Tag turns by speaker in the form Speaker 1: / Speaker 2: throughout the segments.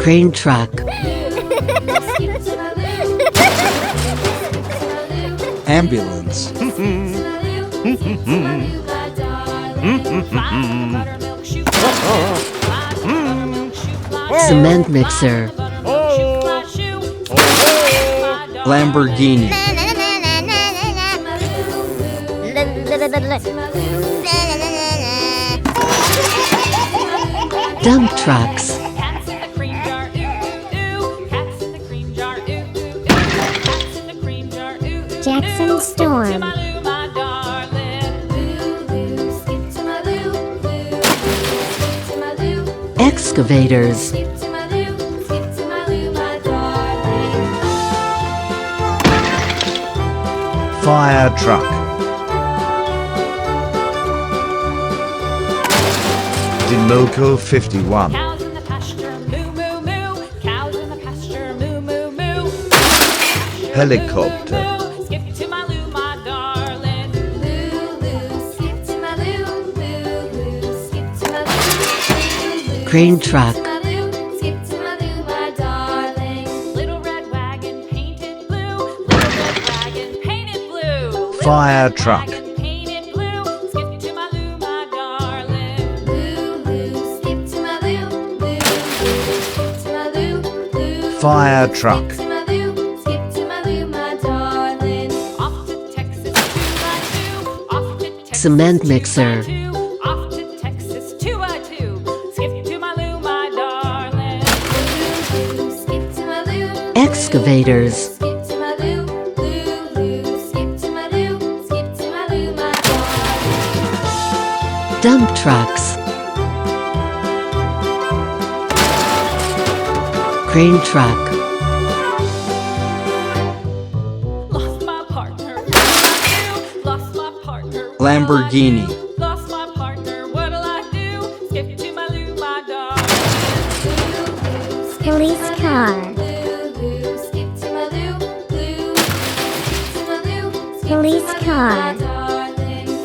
Speaker 1: Crane truck.
Speaker 2: Ambulance.
Speaker 1: Cement mixer.
Speaker 2: Lamborghini.
Speaker 1: Dump trucks.
Speaker 3: Jackson Storm.
Speaker 1: Excavators.
Speaker 2: Fire truck. Dinoco 51.
Speaker 4: Cows in the pasture, moo moo moo. Cows in the pasture, moo moo moo.
Speaker 2: Helicopter.
Speaker 4: Skip to my loo, my darling. Loo loo, skip to my loo, loo loo, skip to my loo.
Speaker 1: Crane truck.
Speaker 4: Skip to my loo, my darling. Little red wagon painted blue. Little red wagon painted blue.
Speaker 2: Fire truck.
Speaker 4: Painted blue. Skip to my loo, my darling. Loo loo, skip to my loo, loo loo, skip to my loo, loo.
Speaker 2: Fire truck.
Speaker 4: Skip to my loo, skip to my loo, my darling. Off to Texas 2x2. Off to Texas
Speaker 1: Cement mixer.
Speaker 4: 2x2. Off to Texas 2x2. Skip to my loo, my darling. Loo loo, skip to my loo.
Speaker 1: Excavators.
Speaker 4: Skip to my loo, loo loo, skip to my loo, skip to my loo, my darling.
Speaker 1: Dump trucks. Crane truck.
Speaker 4: Lost my partner. Lost my partner.
Speaker 2: Lamborghini.
Speaker 4: Lost my partner. What'll I do? Skip to my loo, my darling.
Speaker 3: Police car.
Speaker 4: Skip to my loo, loo. Skip to my loo.
Speaker 3: Police car.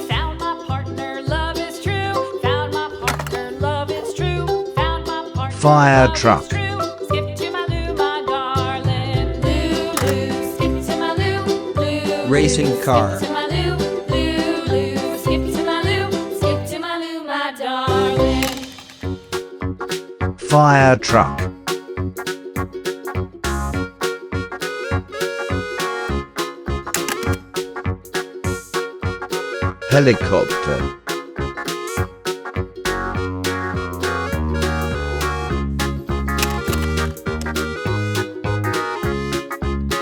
Speaker 4: Found my partner. Love is true. Found my partner. Love is true. Found my partner.
Speaker 2: Fire
Speaker 4: love is
Speaker 2: truck.
Speaker 4: true. Skip to my loo, my darling. Loo loo. Skip to my loo, loo.
Speaker 2: Racing car.
Speaker 4: Skip to my loo, loo loo. Skip to my loo. Skip to my loo, my darling.
Speaker 2: Fire truck. Helicopter.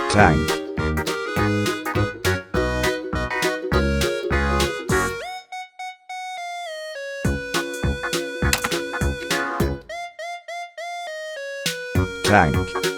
Speaker 2: Tank. Tank.